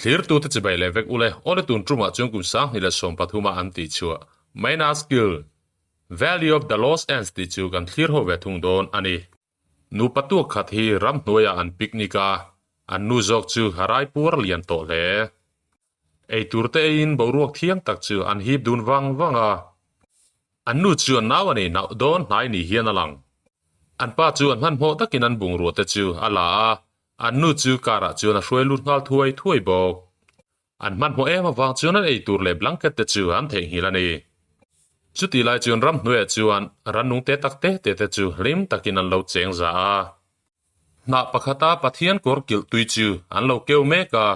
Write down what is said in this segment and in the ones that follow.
clear tu te chibai levek ule ole tun truma chung kum sang ni la som pathuma an ti chua maina skill value of the lost ends ti chu kan clear ho ve thung don ani nu patu khat hi ram hnoya an picnica an nu jok chu harai pur lian to le ei turte in boruak thiang tak chu an hip dun wanga an nu chu naw ani naw don nai ni hian alang an pa chu an han ho takin an bung ru te chu ala an nu chu kara chu na hroi lut ngal thuai bok an man ho ema wang chu na ei tur le blanket te chu an thei hilani chu ti lai chuan ram hnuai chuan ran nung te takte te chu lim takin an lo cheng za na pakhata pathian kawrkilh tui chu an lo keu me ka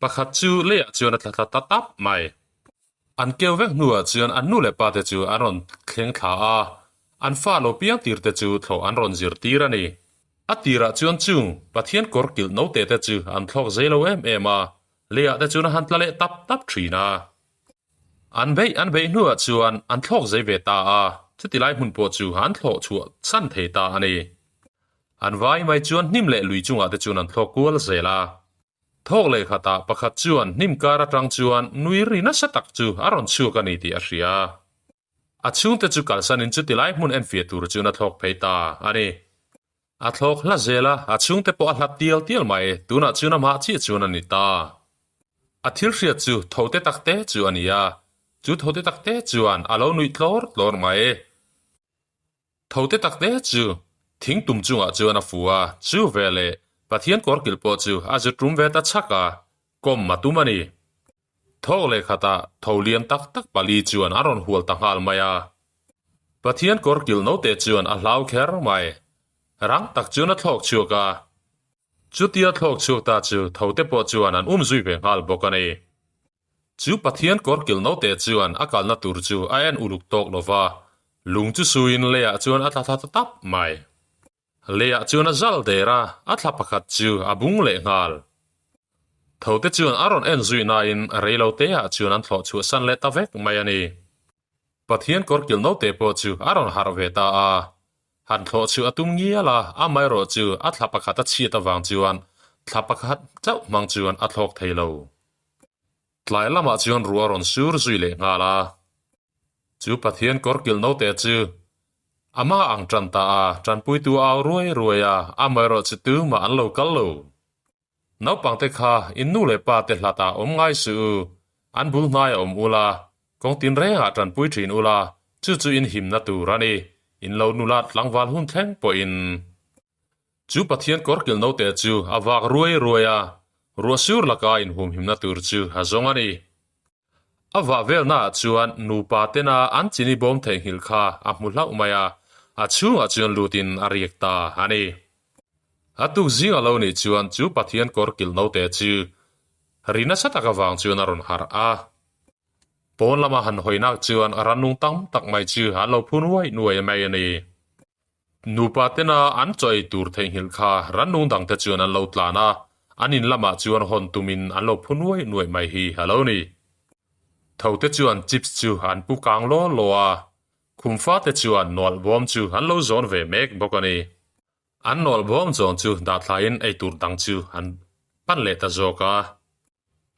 pakhat chu le chuan a thla tap mai an keu vek nuwa chuan an nu le pa te chu an ron thleng thla an fa lo piang tir te chu thlo an ron zir tir ani atira chuan chung pathian kawrkilh no te chu an thlok zelo em a le te chu na han tla le tap thina an bei nuwa chuan an thlok zai ve ta chuti lai mun po chu han thlo chu san thei ta ani an vai mai chuan nim le lui chunga te chuan an thlok kual zela thok le khata pakhat chuan nim kara tang chuan nui rina satak chu aron chu kani ti a hria a chung te chu kalsanin chuti lai mun en fia tur chu na thlok pheita ani a thlok la zela a chung te po a hlat tial mai tuna chu na ma chi chuan ani ta a thil hria chu thote takte chu ania chu thote takte chuan alo nui tlor mai thote takte chu thing tum chunga chuan a fuwa chu vele pathian kawrkilh po chu a chu trum ve ta chaka kom matumani thok le khata tholian tak pali chuan aron hual ta hal maya pathian kawrkilh no te chuan a hlau kher mai rang tak chuan a thlok chuka chutia thlok chuk ta chu thote po chuan an zui ve hal bokani chu pathian kawrkilh no te chuan a kalna tur chu a en uluk tok lova lung chu suin leya chuan a thla tap mai leya chuan a zal dera a thla pakhat chu a bung le ngal thote chuan aron en zui na in reilo te a chuan an thlo chu san le ta vek mai ani pathian kawrkilh no te po chu aron har ve ta han thlo chu atum ngia la a mai ro chu a thla pakhat a chi ta wang chuan thla pakhat chau mang chuan a thlok theilo tlai lama chuan ruaron sur zui le ngala chu pathian kawrkilh no te chu ama ang tran ta tran pui tu aw ruai a mai ro chu tu ma an lo kal lo no pang te kha in nu le pa te hlata om ngai su an bul nai om ula kong tin re a tran pui thin ula chu in him na tu rani in lo nulat langwal hun thleng po in chu pathian kawrkilh no te chu awak ruai a ruasur laka in hum himna tur chu ha zongani awa velna chuan nu pa tena an chini bom thei hil kha a hmuhlau maya a chuan lutin a riekta ani atu zinga lo ni chuan chu pathian kawrkilh no te chu rina sataka wang chuan aron har a pon lama han hoinak chuan ranung tam tak mai chu han lo phun wai nuai mai ani nu pa tena an choi tur thei hil kha ranung dang te chuan an lo tlana anin lama chuan hon tumin an lo phun wai nuai mai hi halo ni thote chuan chips chu an pu kang lo a khumfa te chuan nol bom chu an lo zon ve mek bokani an nol bom zon chu da thlain ei tur dang chu an pan le ta zoka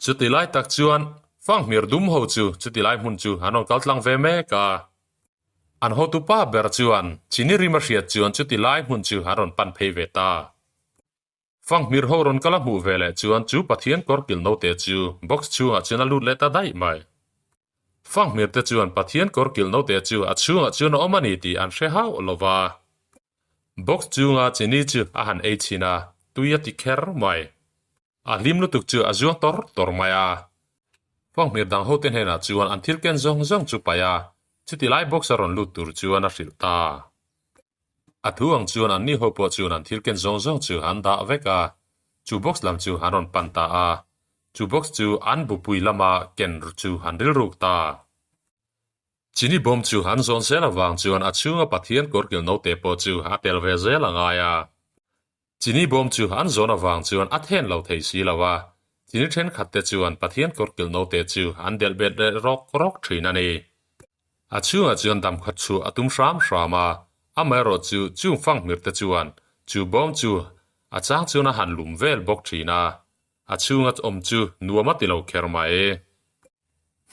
chuti lai tak chuan Fanghmir dum ho chu chuti lai mun chu anon kaltlang ve meka an ho tu pa ber chuan chini rima hriat chuan chuti lai mun chu anon pan phei ve ta Fanghmir ho ron kala mu vele chuan chu pathian kawrkilh no te chu box chu a chuna lut le ta dai mai Fanghmir te chuan pathian kawrkilh no te chu a chuan omani ti an hre hau lova box chu nga chini chu a han ei china tuya ti kher mai a lim lu tuk chu a zuang tor mai a Fanghmir dang ho ten hena chuan an thil ken zong chu paya chuti lai box aron lut tur chuan a hril ta a thuang chuan an ni ho po chuan an thil ken zong chu han da veka chu box lam chu hanon pan ta a chu box chu an bu pui lama ken chu han ril ruk ta chini bom chu han zon sela wang chuan a chunga pathian kawrkilh no te po chu a tel ve zela ngaya chini bom chu han zon awang chuan a then lo thei si lawa chini then khat te chuan pathian kawrkilh no te chu an del bet rok thin ani a chunga chuan dam khat chu atum ram a mai ro chu Fanghmir te chuan chu bom chu a chang chu na han lum vel bok thina chunga om chu nuama ti lo kher mai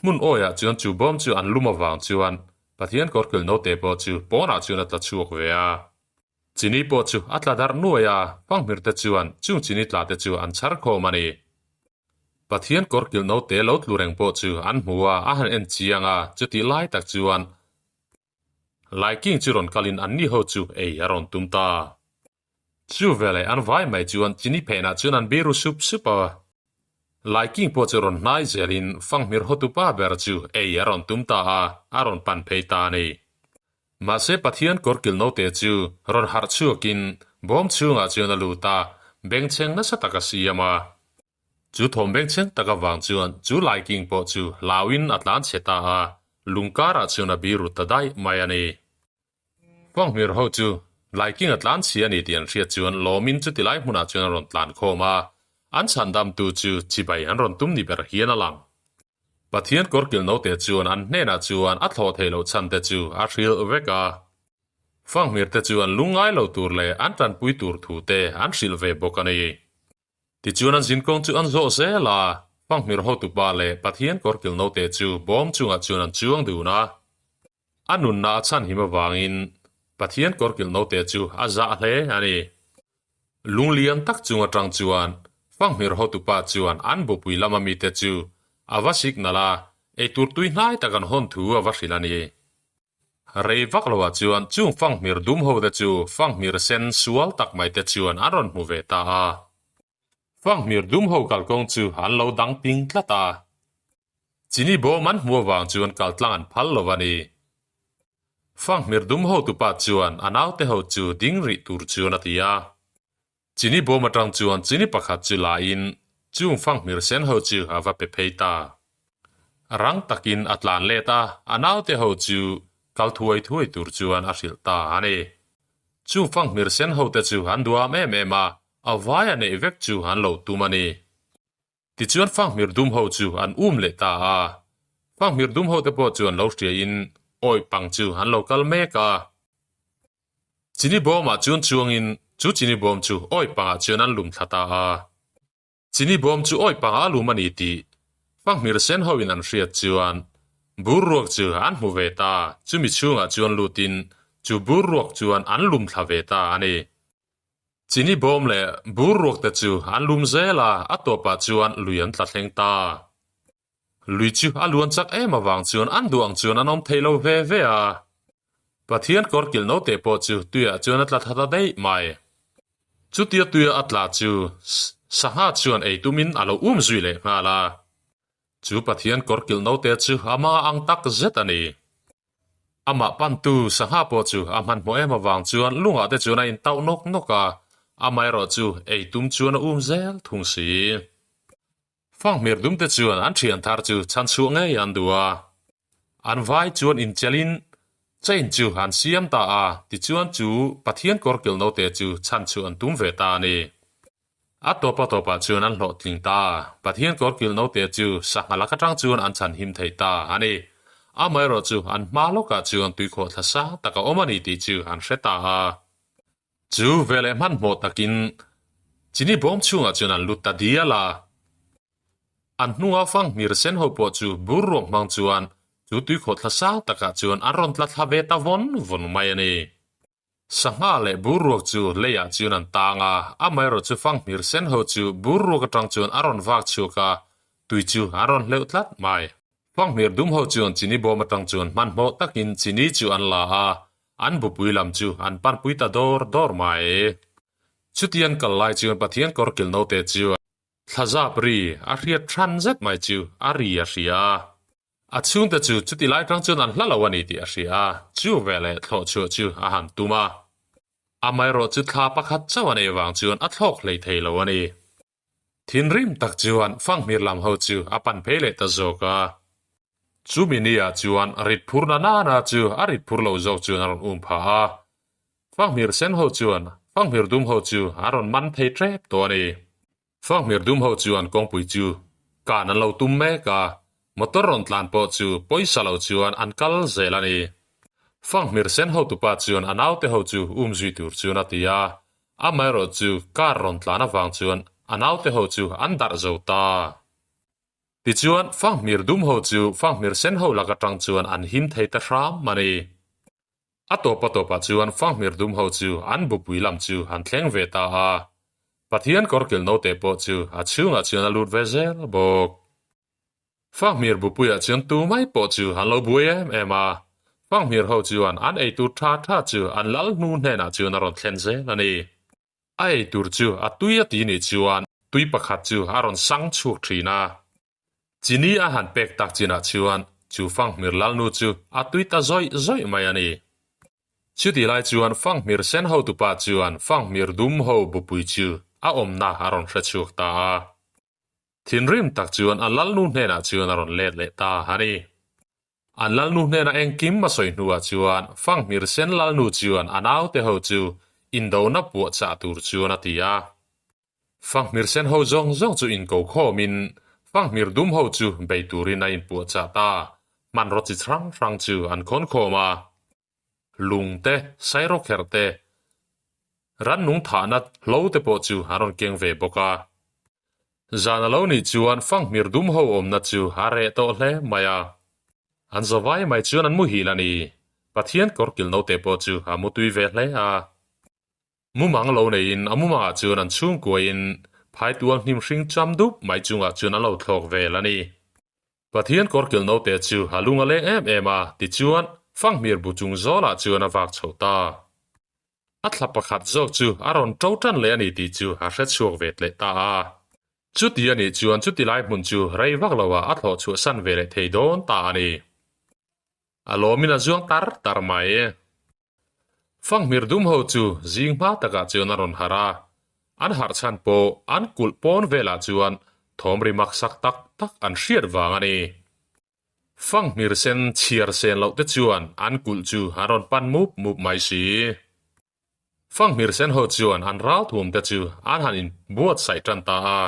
mun oya chuan chu bom chu an luma wang chuan pathian kawrkilh no te po chu pona chuan atla chuak ve a chini po chu atla dar nuaya fanghmir te chuan chung chini tla te chu an char kho mani pathian kawrkilh no te lo tlureng po chu an hmuwa a han en chianga chuti lai tak chuan lai king chu ron kalin an ni ho chu ei aron tumta chu vele an vai mai chuan chini phena chuan an biru sup supa lai king po chu ron nai zelin fanghmir hotupa ber chu ei aron tumta a aron pan pheita ni ma se pathian kawrkilh no te chu ron har chuakin bom chunga chuan aluta bengcheng na sataka siama chu thom bengcheng taka wang chuan chu lai king po chu lawin atlan cheta a lungkara chuan a biru tadai mai ani fanghmir ho chu lai king atlan chi ani tian ria chuan lomin chu tilai hmuna chuan ron tlan khoma an chandam tu chu chibai an ron tum ni ber hian alang pathian kawrkilh no te chuan an hnena chuan a thlo thelo chan te chu a hril veka fanghmir te chuan lungai lo tur le an tan pui tur thu te an hril ve bawk ani ti chuan an zin kong chu an zo se la fanghmir ho tu pa le pathian kawrkilh no te chu bom chunga chuan an chuang duna anun na chan hima wangin pathian kawrkilh no te chu a za hle ani lunglian tak chunga tang chuan fanghmir ho tu pa chuan an bo pui lama mi te chu avasik nala e tur tui hnai takan hon thu avashilani rei vaklawa chuan chung fanghmir dum ho te chu fanghmir sen sual tak mai te chuan aron mu ve ta a fanghmir dum ho kalkong chu an lo dang ping tlata chini bo man hmuwa wang chuan kaltlang an phal lowani fanghmir dum ho tu pa chuan anaw te ho chu ding ri tur chuan atia chini bo matang chuan chini pakhat chu la in chung fanghmir sen ho chu ava pe pheita rang takin atlan leta anaw te ho chu kalthuai thuai tur chuan a hrilta ani chung fanghmir sen ho te chu han duam em ema avaya nei vek chu han lo tumani ti chuan fanghmir dum ho chu an leta a fanghmir dum ho te po chuan lo hria in oi pang chu han lo kal meka chini bo ma chuan chuangin chu chini bom chu oi panga chuan an lum thlata a chini bom chu oi panga lumani ti fanghmir sen ho in an hriat chuan burruak chu an hmu ve ta chumi chunga chuan lutin chu burruak chuan an lum thla ve ta ani chini bom le burruak te chu an lum zela atopa chuan luian tla thleng ta lui chu aluan chak ema wang chuan an duang chuan anom theilo ve ve a pathian kawrkilh no te po chu tuya chuan atla thata dei mai chu tia tuya atla chu saha chuan ei tumin alo zui le ngala chu pathian kawrkilh no te chu ama ang tak zet ani ama pantu saha po chu aman mo ema wang chuan lunga te chuan in tau nok noka amai ro chu ei tum chuan zel thung si fanghmir dum te chuan an thian thar chu chan chu nge yan dua an vai chuan in chelin chain chu han siam ta a ti chuan chu pathian kawrkilh no te chu chan chu an tum ve ta ni topa chuan an hlo tling ta pathian kawrkilh no te chu sangala ka tang chuan an chan him thei ta ani amai ro chu an ma loka chuan tui kho thlasa taka omani ti chu an hreta a chu vele man mo takin chini bom chunga chuan an lut ta diala an hnunga fanghmir sen ho po chu burruak mang chuan chu tui kho thlasa taka chuan an ron tla thla ve ta von mai ani sanga le burruak chu leya chuan an tanga amai ro chu fanghmir sen ho chu burruak atang chuan aron wak chuka tui chu aron leu tlat mai fanghmir dum ho chuan chini bom atang chuan man mo takin chini chu an la a an bu pui lam chu an pan pui ta dor mai chutian kal lai chuan pathian kawrkilh no te chu thlaza pri a hriat than zet mai chu a ria a chung te chu chuti lai tang chuan an hlalawani ti a hria chu vele thlo chu a han tuma amai ro chu thla pakhat chawan e wang chuan a thlok hlei thei lo ani thin rim tak chuan fanghmir lam ho chu a pan phele ta zoka chu minia chuan rit phurna na chu a rit phur lo zok chuan aron pha a fanghmir sen ho chuan fanghmir dum ho chu aron man thei trep to ani fanghmir dum ho chuan kongpui chu kan an lo tum me ka motor ron tlan po chu poisa lo chuan an kal zelani fanghmir sen ho tu pa chuan anaw te ho chu zui tur chuan atia amai ro chu kar ron tlan awang chuan anau te ho chu an dar zo ta ti chuan Fanghmir dum ho chu Fanghmir sen ho laka tang chuan an him thei ta ram mani atopa chuan Fanghmir dum ho chu an bupui lam chu han thleng ve ta a Pathian kawrkilh no te po chu a chunga chuan a lut ve zel bok Fanghmir bupui a chuan tu mai po chu han lo bui em a Fanghmir ho chuan an ei tur tha chu an lal nu hna chuan a ron thlen zel ani ai tur chu a tui a ti ni chuan tui pakhat chu a ron sang chuk thina chini a han pek tak china chuan chu Fanghmir lal nu chu a tui ta zoi mai ani chu ti lai chuan Fanghmir sen ho tu pa chuan Fanghmir dum ho bupui chu a omna a ron hre chuk ta thin rim tak chuan a lal nu hna chuan a ron le ta ani an lal nu hna eng kim ma soi hnuwa chuan Fanghmir sen lal nu chuan anau te ho chu indonaah pu cha tur chuan atia Fanghmir sen ho zong chu in ko khomin Fanghmir dum ho chu bei turin a in pu cha ta man ro chi thrang chu an khon khoma lung te sai ro kher te ran nung tha na lo te po chu haron keng ve boka zana lo ni chuan Fanghmir dum ho om na chu hare to hle maya an zawai mai chuan an mu hi lani Pathian kawrkilh no te po chu ha mu tui ve hle a mu mang lo nei in amu ma chuan an chung ko in phai tuang hnim hring cham dup mai chunga chuan an lo thlok ve lani Pathian kawrkilh no te chu halunga le em a ti chuan Fanghmir bu chung zola chuan a wak chhota a thla pakhat zawk chu a ron tawtan le ani ti chu a hret chuak ve tle ta a chu ti ani chuan chu ti lai hmun chu rei vak lowa a thlo chu san ve le thei don ta ani alomin a zuang tar mai Fanghmir dum ho chu zing ma taka chuan a ron hara an har chan po an kul pon vela chuan thomri mak sak tak an hriat wang ani Fanghmir sen chiar sen lo te chuan an kul chu a ron pan mup mai si Fanghmir sen ho chuan an ral thum te chu an han in buat sai tan ta a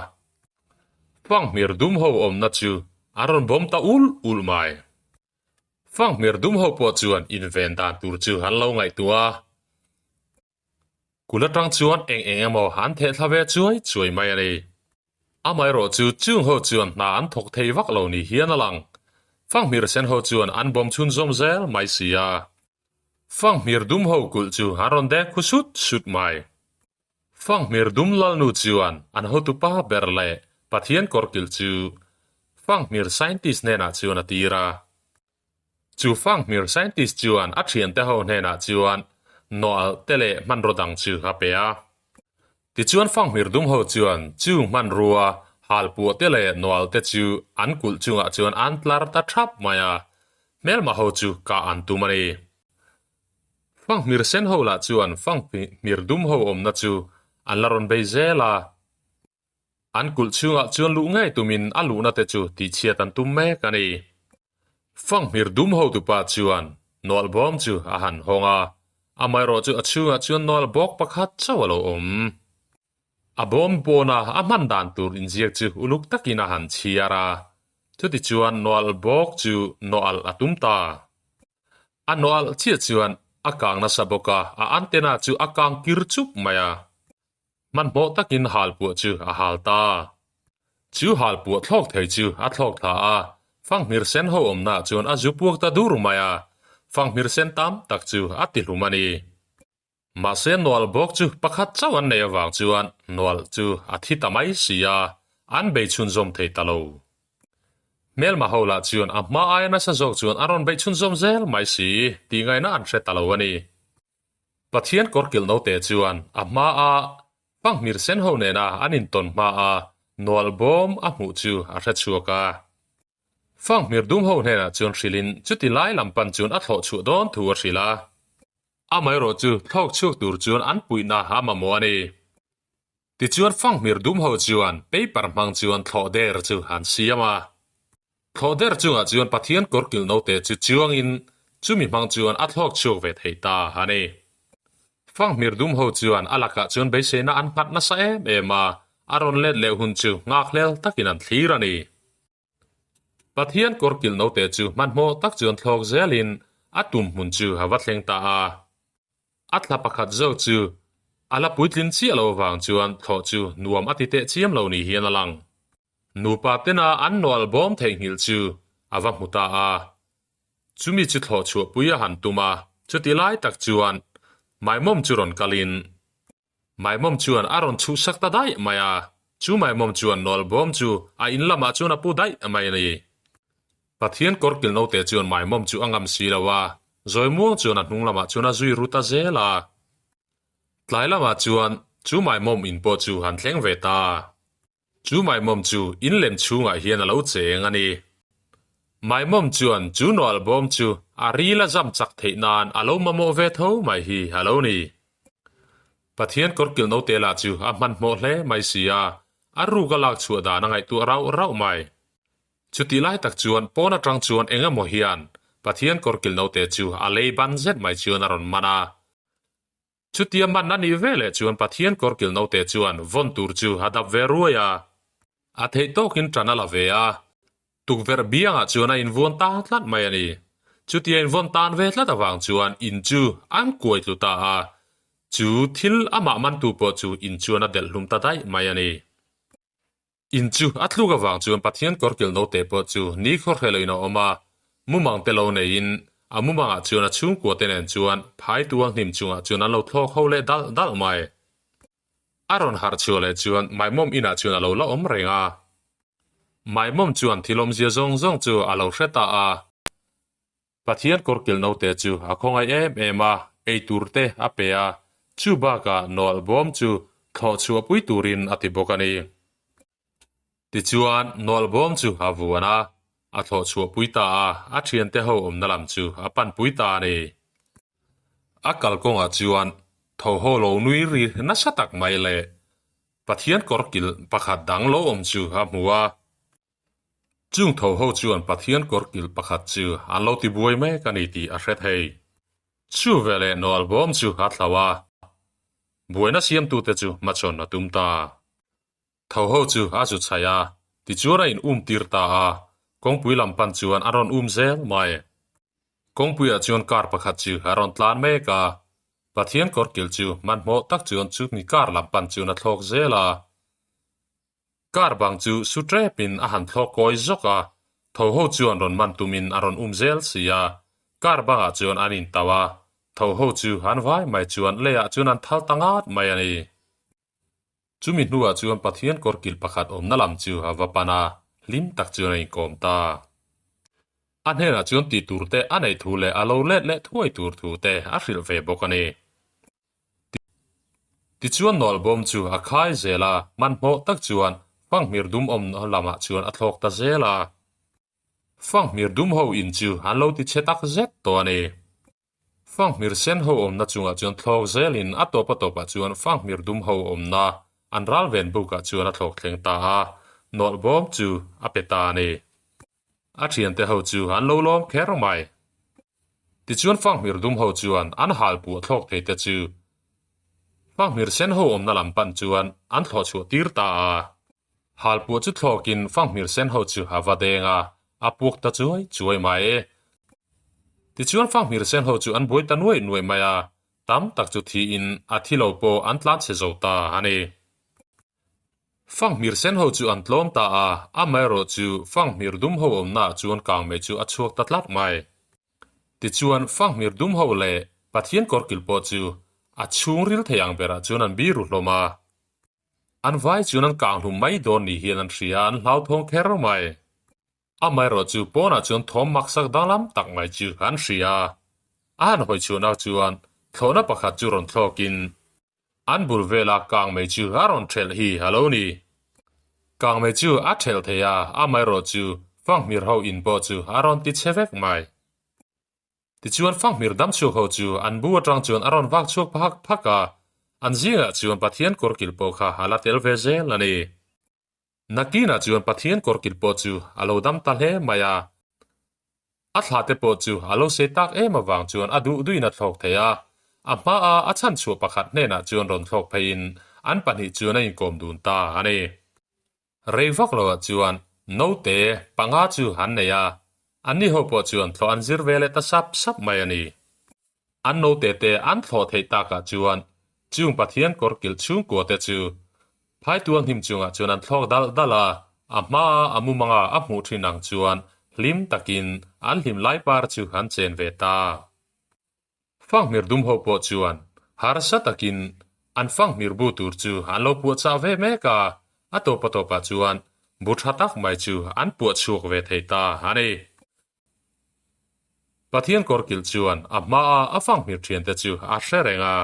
Fanghmir dum ho om na chu a ron bom ta ul mai Fanghmir dum ho po chuan in ven dan tur chu han lo ngai tua kulatang chuan eng emo han the thlave chuai mai ani amai ro chu chung ho chuan na an thok thei vak lo ni hian alang Fanghmir sen ho chuan an bom chun zom zel mai sia Fanghmir dum ho kul chu haron de khusut mai Fanghmir dum lal nu chuan an ho tu pa berle Pathian kawrkilh chu Fanghmir scientist nena chuan atira chu Fanghmir scientist chuan a thian te ho nena chuan noal tele man rodang chu hapea ti chuan Fanghmir dum ho chuan chu man ruwa hal pu tele noal te chu an kul chunga chuan an tlar ta thap maya mel ma ho chu ka an tu mani Fanghmir sen ho la chuan Fanghmir dum ho om na chu an laron bei zela an kul chunga chuan lu ngai tumin alu na te chu ti chiat an tum me kani Fanghmir dum ho tu pa chuan noal bom chu a han honga amai ro chu a chunga chuan noal bok pakhat chawalo om a bom bona a man dan tur in ziak chu uluk takina han chiara chu ti chuan noal bok chu noal atumta a noal chia chuan akang na saboka a antena chu akang kirchup maya man bo takin hal pu chu a halta chu hal pu thlok thei chu a thlok tha a Fanghmir sen ho om na chuan a zupuak ta dur maya Fanghmir sen tam tak chu a ti hlumani ma sen noal bok chu pakhat chawan nei awang chuan noal chu a thi tamai sia an bei chun zom thei talo mel ma hola chuan a ma ai na sa zok chuan aron bei chun zom zel mai si ti ngai na an hre talo ani Pathian kawrkilh no te chuan a ma a Fanghmir sen ho ne na anin ton ma a noal bom a mu chu a hre chuaka Fanghmir dum ho ne na chuan hrilin chuti lai lampan chuan a thlo chu don thu a hrila amai ro chu thlok chuk tur chuan an puina ha ma mo ani ti chuan Fanghmir dum ho chuan paper mang chuan thlo der chu han siama thlo der chunga chuan Pathian kawrkilh no te chu chuang in chumi mang chuan a thlok chuk ve thei ta hani Fanghmir dum ho chuan alaka chuan be se na an phat na sa ema aron let le hun chu ngak hlel takin an thlir ani Pathian kawrkilh no te chu man mo tak chuan thlok zelin atum mun chu hawa thleng ta a atla pakhat zo chu ala puitlin chi alo wang chuan tho chu nuam atite chiam lo ni hian alang nu pa tena an nol bom thei ngil chu awa muta a chumi chu tho chu puya han tuma chu tilai tak chuan mai mom chu ron kalin mai mom chuan aron chu sakta dai maya chu mai mom chuan nol bom chu a in lama chuan apu dai mai ni Pathian kawrkilh no te chuan mai mom chu angam si lawa zoi muang chuan a hnung lama chuan a zui ruta zela tlai lama chuan chu mai mom in po chu han thleng ve ta chu mai mom chu in lem chunga hian alo cheng ani mai mom chuan chu nol bom chu a rila jam chak thei nan alo mamo ve tho mai hi alo ni Pathian kawrkilh no te la chu a man mo hle mai sia a ru ga lak chu da na ngai tu rau rau mai chuti lai tak chuan pona tang chuan enga mo hian Pathian kawrkilh no te chu a lei ban zet mai chuan aron mana chutia man na ni vele chuan Pathian kawrkilh no te chuan von tur chu hadap ve ruaya a thei tokin trana la ve a tuk ver bianga chuan a in vuan ta tlat mai ani chutia in von tan ve tlat awang chuan in chu an kuai tlu ta a chu thil ama man tu po chu in chuan a del hlum ta dai mai ani in chu atluga wang chuan Pathian kawrkilh no te po chu ni khor heloina oma mumang te lo nei in amumanga chuan a chung ko ten chuan phai tuang hnim chunga chuan an lo thlok ho le dal mai aron har chule chuan mai mom ina chuan a lo la om renga mai mom chuan thilom zia zong zong chu a lo hreta a Pathian kawrkilh no te chu a khongai em a ei turte a pe a chu ba ka nol bom chu tho chu pui turin ati bokani ti chuan nol bom chu a vuana a tho chu pui ta a thian te ho om na lam chu a pan pui ta ni a kal konga chuan tho ho lo nui ri na satak mai le Pathian kawrkilh pakhat dang lo om chu a muwa chung tho ho chuan Pathian kawrkilh pakhat chu an lo ti buai me kani ti a hret hei chu vele nol bom chu a thlawa buaina siam tu te chu ma chon na tumta tho ho chu a chu chaya ti chuara in tir ta a kongpui lampan chuan aron zel mai kongpui a chuan kar pakhat chu aron tlan me ka Pathian kawrkilh chu man mo tak chuan chu ni kar lampan chuan a thlok zela kar bang chu sutre pin a han thlok koi zoka tho ho chuan ron man tumin aron zel sia kar banga chuan anin tawa tho ho chu han vai mai chuan leya chuan an thal tangat mai ani chumi hnuah chuan Pathian kawrkilh pakhat om na lam chu awapana lim tak chuan ei kom ta an hena chuan ti turte anei thu le alo let le thuai tur thu te a hril ve bawk ani ti chuan nol bom chu a khai zela man mo tak chuan Fanghmir dum om no lama chuan a thlok ta zela Fanghmir dum ho in chu an lo ti chetak zet to ani Fanghmir sen ho om na chunga chuan thlok zelin a topa chuan Fanghmir dum ho om na an ral ven buka chuan a thlok thleng ta a nol bom chu a peta ni a thian te ho chu an lo lom kher mai ti chuan Fanghmir dum ho chuan an hal pu thlok thei te chu Fanghmir sen ho om na lam pan chuan an thlo chu tir ta a hal pu chu thlokin Fanghmir sen ho chu hawa denga a puk ta chuai mai ti chuan Fanghmir sen ho chu an boi ta nuai maya tam tak chu thi in a thilo po an tlan che zo ta ani Fanghmir sen ho chu an tlom ta a mai ro chu Fanghmir dum ho om na chuan kang me chu a chuak ta tlat mai ti chuan Fanghmir dum ho le Pathian kawrkilh po chu a chung ril theyang bera chuan an biru hloma an vai chuan an kang hlum mai don ni hian an hria an hlau thong kher mai a mai ro chu pona chuan thom maksak danglam tak mai chu an hria an hoi chuan a chuan thlona pakhat chu ron thlokin an bul vela kang me chu aron thel hi halo ni kang me chu a thel theya a mai ro chu Fanghmir ho in po chu aron ti chevek mai ti chuan Fanghmir dam chu ho chu an bu atang chuan aron wak chuak phaka an zinga chuan Pathian kawrkilh po kha hala tel ve zel ani nakina chuan Pathian kawrkilh po chu alo dam ta hle maya a thla te po chu alo se tak awang chuan adu duina thlok theya a hma a chan chu pakhat hna chuan ron thlok phein an pani chuan a in kom dun ta ani reivak lo chuan no te panga chu han neya ani ho po chuan thlo an zir vele ta sap mai ani an no te an thlo thei ta ka chuan chung Pathian kawrkilh chung ko te chu phai tuang him chunga chuan an thlok dala ama amumanga amu thinang chuan hlim takin an hlim lai par chu han chen ve ta Fanghmir dum ho po chuan harsa takin an Fanghmir bu tur chu an lo pu cha ve me ka atopa chuan bu thatak mai chu an pu chuk ve thei ta ani Pathian kawrkilh chuan ama a Fanghmir thian te chu a hrerenga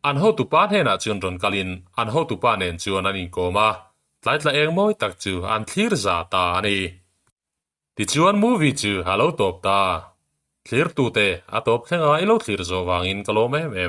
an ho tu pan hena chuan ron kalin an ho tu pan nen chuan an in koma tlaitla eng moi tak chu an thlir za ta ani ti chuan movie chu halo top ta thlir tu te a top thlenga ilo thlir zo wangin kalome me